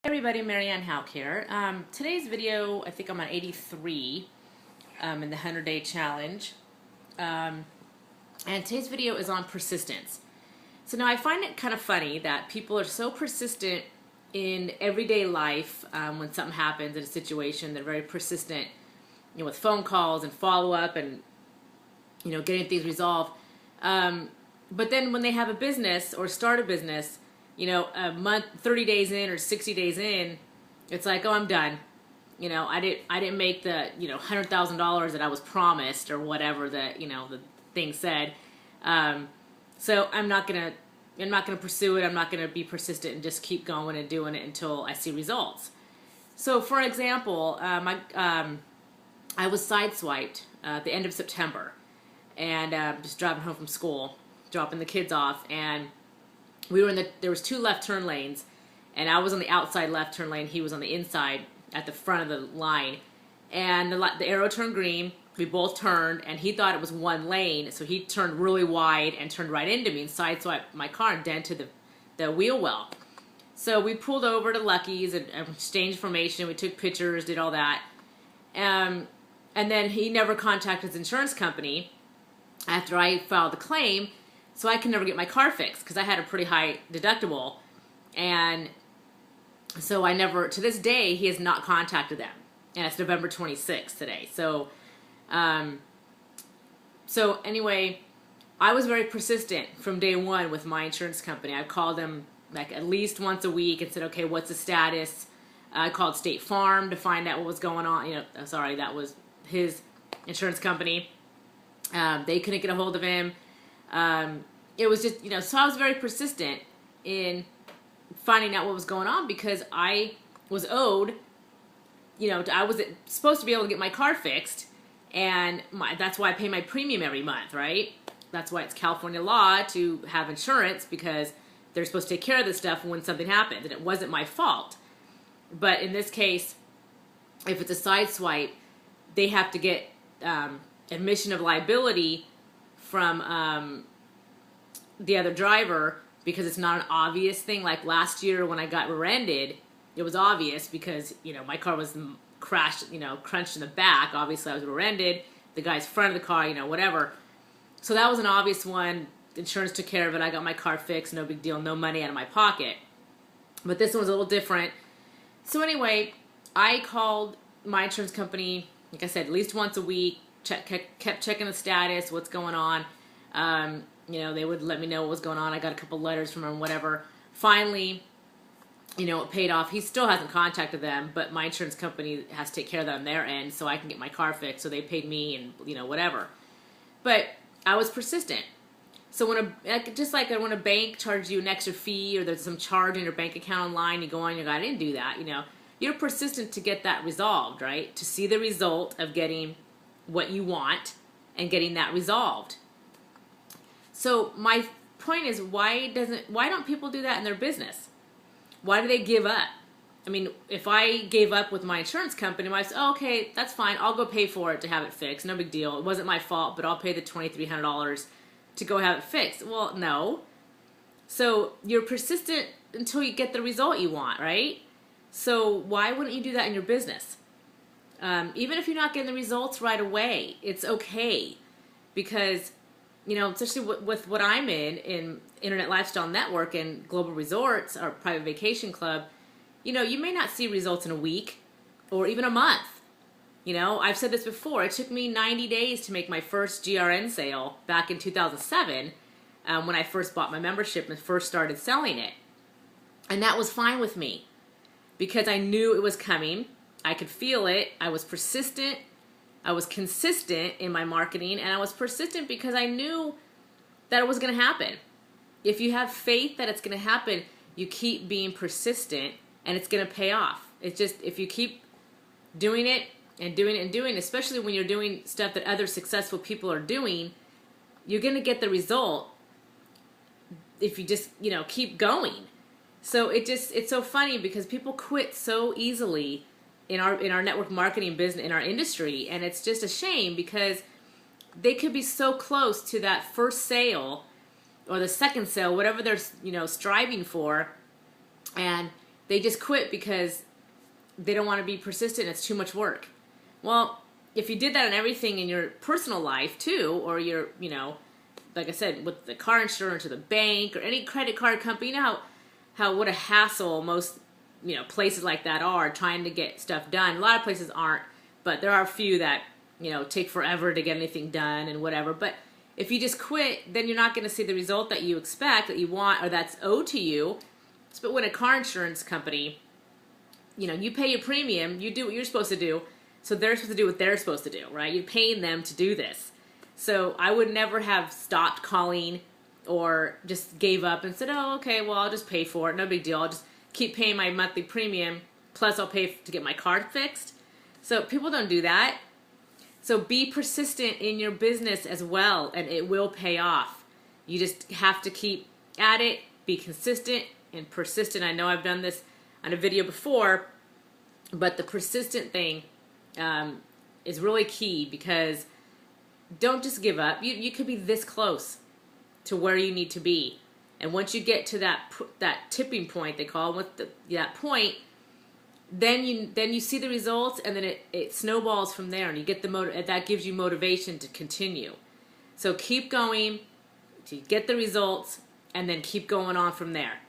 Everybody, Marianne Hauk here. Today's video, I think I'm on 83 in the 100-day challenge. And today's video is on persistence. So now I find it kind of funny that people are so persistent in everyday life when something happens in a situation. They're very persistent, with phone calls and follow-up and, getting things resolved. But then when they have a business or start a business, a month, 30 days in or 60 days in, it's like, oh, I'm done. I didn't make the, $100,000 that I was promised or whatever that, the thing said. So I'm not going to pursue it. I'm not going to be persistent and just keep going and doing it until I see results. So for example, I was sideswiped at the end of September and just driving home from school, dropping the kids off, and there was two left turn lanes, and I was on the outside left turn lane. He was on the inside at the front of the line, and the arrow turned green. We both turned, and he thought it was one lane, so he turned really wide and turned right into me and sideswiped my car and dented the wheel well. So we pulled over to Lucky's and exchanged information. We took pictures, did all that, and then he never contacted his insurance company after I filed the claim. So I can never get my car fixed because I had a pretty high deductible. And so to this day, he has not contacted them. And it's November 26th today. So anyway, I was very persistent from day one with my insurance company. I called them like at least once a week and said, okay, what's the status? I called State Farm to find out what was going on. Sorry, that was his insurance company. They couldn't get a hold of him. It was just, so I was very persistent in finding out what was going on because I was owed, I was supposed to be able to get my car fixed, and that's why I pay my premium every month, right? That's why it's California law to have insurance, because they're supposed to take care of this stuff when something happens, and it wasn't my fault. But in this case, if it's a side swipe, they have to get admission of liability from the other driver, because it's not an obvious thing. Like last year when I got rear-ended, it was obvious because, my car was crashed, crunched in the back. Obviously I was rear-ended. The guy's front of the car, whatever. So that was an obvious one. Insurance took care of it. I got my car fixed. No big deal. No money out of my pocket. But this one was a little different. So anyway, I called my insurance company, like I said, at least once a week. Kept checking the status, what's going on. They would let me know what was going on. I got a couple letters from them, whatever. Finally, it paid off. He still hasn't contacted them, but my insurance company has to take care of that on their end so I can get my car fixed. So they paid me and, whatever. But I was persistent. So just like when a bank charges you an extra fee or there's some charge in your bank account online, you go on, I didn't do that, You're persistent to get that resolved, right? To see the result of getting what you want and getting that resolved. So my point is, why don't people do that in their business? Why do they give up? I mean, if I gave up with my insurance company, I say, oh, okay, that's fine. I'll go pay for it to have it fixed. No big deal. It wasn't my fault, but I'll pay the $2,300 to go have it fixed. Well, no. So you're persistent until you get the result you want, right? So why wouldn't you do that in your business? Even if you're not getting the results right away, it's okay, because especially with what I'm in Internet Lifestyle Network and Global Resorts, our private vacation club, you may not see results in a week or even a month. I've said this before. It took me 90 days to make my first GRN sale back in 2007 when I first bought my membership and first started selling it. And that was fine with me because I knew it was coming. I could feel it. I was persistent. I was consistent in my marketing, and I was persistent because I knew that it was going to happen. If you have faith that it's going to happen, you keep being persistent, and it's going to pay off. It's just, if you keep doing it and doing it and doing it, especially when you're doing stuff that other successful people are doing, you're going to get the result if you just, keep going. So it's so funny because people quit so easily in our network marketing business, in our industry, and it's just a shame because they could be so close to that first sale or the second sale, whatever they're striving for, and they just quit because they don't want to be persistent. It's too much work. Well, if you did that on everything in your personal life too, or your, like I said, with the car insurance or the bank or any credit card company, you know how what a hassle most, places like that are trying to get stuff done. A lot of places aren't, but there are a few that, take forever to get anything done and whatever. But if you just quit, then you're not going to see the result that you expect, that you want, or that's owed to you. But when a car insurance company, you pay your premium, you do what you're supposed to do, so they're supposed to do what they're supposed to do, right? You're paying them to do this. So I would never have stopped calling or just gave up and said, oh, okay, well, I'll just pay for it. No big deal. I'll just keep paying my monthly premium, plus I'll pay to get my car fixed. So people don't do that. So be persistent in your business as well, and it will pay off. You just have to keep at it, be consistent and persistent. I know I've done this on a video before, but the persistent thing is really key, because don't just give up. You could be this close to where you need to be, and once you get to that tipping point, they call it, with that point, then you see the results, and then it snowballs from there, and you get that gives you motivation to continue. So keep going to get the results, and then keep going on from there.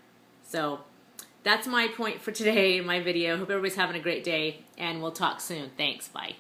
So that's my point for today in my video. Hope everybody's having a great day, and we'll talk soon. Thanks. Bye.